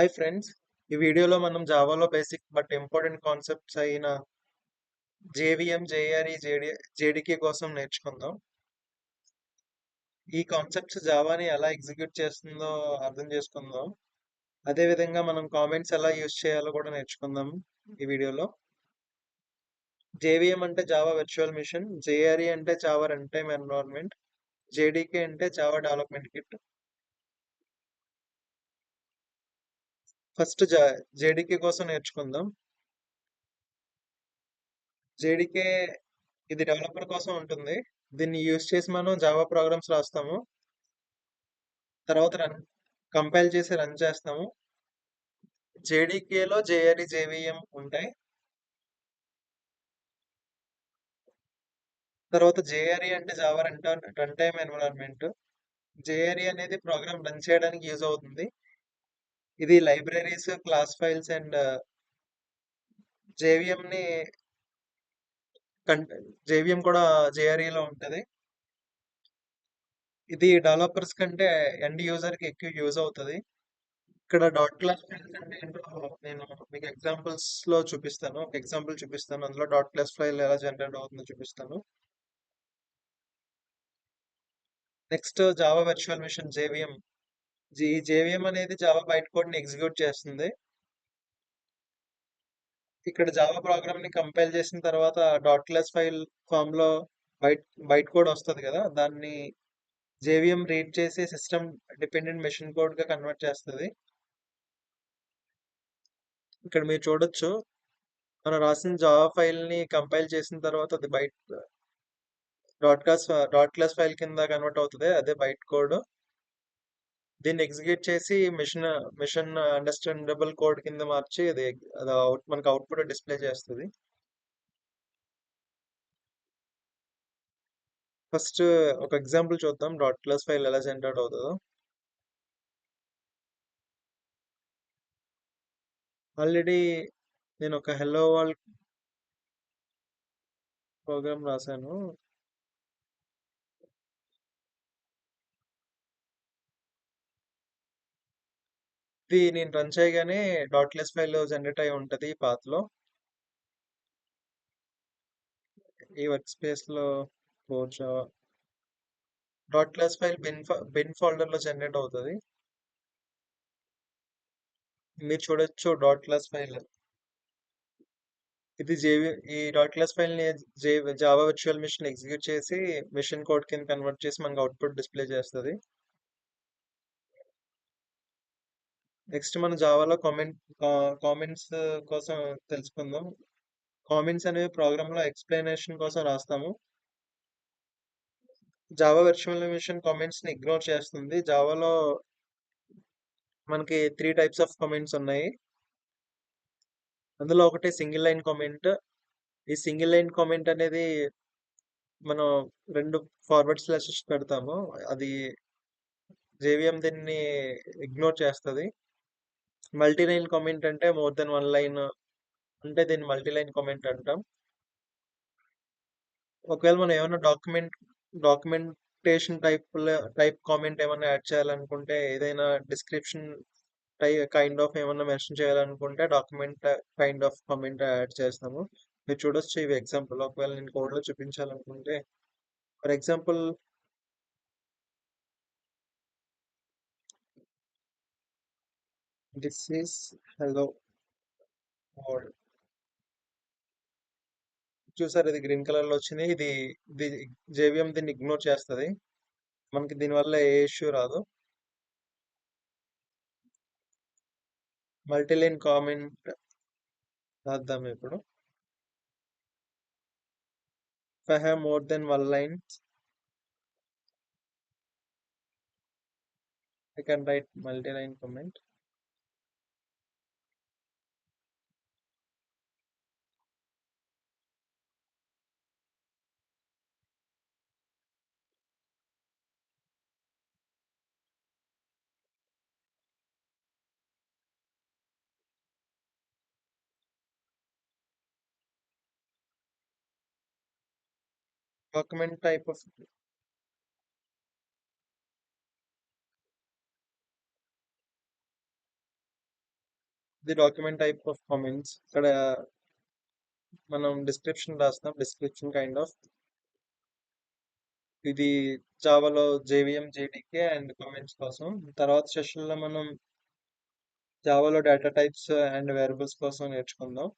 Hi friends, ఈ వీడియోలో మనం జావాలో బేసిక్ బట్ ఇంపార్టెంట్ కాన్సెప్ట్స్ అయిన జేవిఎం, జేఆర్ఈ, జేడికే కోసం నేర్చుకుందాం. ఈ కాన్సెప్ట్స్ జావాని ఎలా ఎగ్జిక్యూట్ చేస్తుందో అర్థం చేసుకుందాం. అదే విధంగా మనం కామెంట్స్ ఎలా యూజ్ చేయాలో కూడా నేర్చుకుందాం ఈ వీడియోలో. జేవిఎం అంటే జావా వర్చువల్ మిషన్, జేఆర్ఈ అంటే జావా రన్ టైమ్ ఎన్విరాన్మెంట్, జేడికే అంటే జావా డెవలప్మెంట్ కిట్. ఫస్ట్ జేడికే కోసం నేర్చుకుందాం. జేడికే ఇది డెవలపర్ కోసం ఉంటుంది. దీన్ని యూజ్ చేసి మనం జావా ప్రోగ్రామ్స్ రాస్తాము. తర్వాత కంపైల్ చేసి రన్ చేస్తాము. జేడీకేలో జేఆర్ఈ, జేవిఎం ఉంటాయి. తర్వాత జేఆర్ఈ అంటే Java run time environment. JRE అనేది ప్రోగ్రామ్ రన్ చేయడానికి యూజ్ అవుతుంది. ఇది libraries, class files and JVM ని జేవిఎం కూడా జేఆర్ఈలో ఉంటది. ఇది డెవలపర్స్ కంటే ఎండ్ యూజర్ కి ఎక్కువ యూజ్ అవుతుంది. ఇక్కడ డాట్ క్లాస్ ఫైల్స్ అంటే ఏంటో నేను మీకు ఎగ్జాంపుల్స్ లో చూపిస్తాను. ఒక ఎగ్జాంపుల్ చూపిస్తాను. అందులో డాట్ క్లాస్ ఫైల్ ఎలా జనరేట్ అవుతుందో చూపిస్తాను. Next Java virtual machine JVM. JVM అనేది జావా బైట్ కోడ్ ని ఎగ్జిక్యూట్ చేస్తుంది. ఇక్కడ జావా ప్రోగ్రామ్ ని కంపైల్ చేసిన తర్వాత డాట్ క్లాస్ ఫైల్ ఫామ్ లో బైట్ బైట్ కోడ్ వస్తుంది కదా, దాన్ని జేవిఎం రీడ్ చేసి సిస్టమ్ డిపెండెంట్ మెషిన్ కోడ్ గా కన్వర్ట్ చేస్తుంది. ఇక్కడ మీరు చూడొచ్చు, మనం రాసిన జావా ఫైల్ ని కంపైల్ చేసిన తర్వాత అది బైట్ డాట్ క్లాస్ ఫైల్ కింద కన్వర్ట్ అవుతుంది. అదే బైట్ కోడ్. దీన్ని ఎగ్జిక్యూట్ చేసి మిషన్ అండర్స్టాండబుల్ కోడ్ కింద మార్చి అది మనకు అవుట్పుట్ డిస్ప్లే చేస్తుంది. ఫస్ట్ ఒక ఎగ్జాంపుల్ చూద్దాం, డాట్ క్లాస్ ఫైల్ ఎలా జనరేట్ అవుతుందో. ఆల్రెడీ నేను ఒక హెల్లో వరల్డ్ ప్రోగ్రామ్ రాశాను. ఇది నేను రన్ చేయగానే డాట్ క్లాస్ ఫైల్ జనరేట్ అయి ఉంటుంది ఈ పాత్ లో. ఈ వర్క్ స్పేస్ లో dot class file bin folder లో జనరేట్ అవుతుంది. మీరు చూడొచ్చు డాట్ క్లాస్ ఫైల్. ఇది ఈ డాట్ క్లాస్ ఫైల్ ని జావా వర్చువల్ మిషన్ ఎగ్జిక్యూట్ చేసి మిషన్ కోడ్ కింద కన్వర్ట్ చేసి మనకు అవుట్పుట్ డిస్ప్లే చేస్తుంది. నెక్స్ట్ మనం జావాలో కామెంట్స్ కోసం తెలుసుకుందాం. కామెంట్స్ అనేవి ప్రోగ్రామ్ లో ఎక్స్ప్లెనేషన్ కోసం రాస్తాము. జావా వర్చువల్ మిషన్ కామెంట్స్ ని ఇగ్నోర్ చేస్తుంది. జావాలో మనకి 3 టైప్స్ ఆఫ్ కామెంట్స్ ఉన్నాయి. అందులో ఒకటి సింగిల్ లైన్ కామెంట్. ఈ సింగిల్ లైన్ కామెంట్ అనేది మనం 2 ఫార్వర్డ్ స్లాషెస్ పెడతాము. అది జేవిఎం దీన్ని ఇగ్నోర్ చేస్తుంది. మల్టీ లైన్ కామెంట్ అంటే మోర్ దెన్ 1 లైన్ అంటే దీన్ని మల్టీ లైన్ కామెంట్ అంటాం. ఒకవేళ మనం ఏమైనా డాక్యుమెంటేషన్ టైప్ కామెంట్ ఏమైనా యాడ్ చేయాలనుకుంటే, ఏదైనా డిస్క్రిప్షన్ కైండ్ ఆఫ్ ఏమైనా మెన్షన్ చేయాలనుకుంటే document kind of comment add చేస్తాము. మీరు చూడొచ్చు ఇవి ఎగ్జాంపుల్. ఒకవేళ నేను కోడ్ లో చూపించాలనుకుంటే, for example this is hello world. చూసారు, ఇది గ్రీన్ కలర్ లో వచ్చింది. ఇది జేవిఎం దీన్ని ఇగ్నోర్ చేస్తుంది. మనకి దీనివల్ల ఏ ఇష్యూ రాదు. మల్టీలైన్ కామెంట్ రాద్దాం ఇప్పుడు. If I have more than 1 line, I can write multi-line comment. Document type of ఇది డాక్యుమెంట్ టైప్ ఆఫ్ కామెంట్స్. ఇక్కడ మనం డిస్క్రిప్షన్ రాస్తాం, డిస్క్రిప్షన్ కైండ్ ఆఫ్. ఇది జావాలో జేవిఎం జేడీకే అండ్ కామెంట్స్ కోసం. తర్వాత సెషన్లో మనం జావాలో డేటా టైప్స్ అండ్ వేరియబుల్స్ కోసం నేర్చుకుందాం.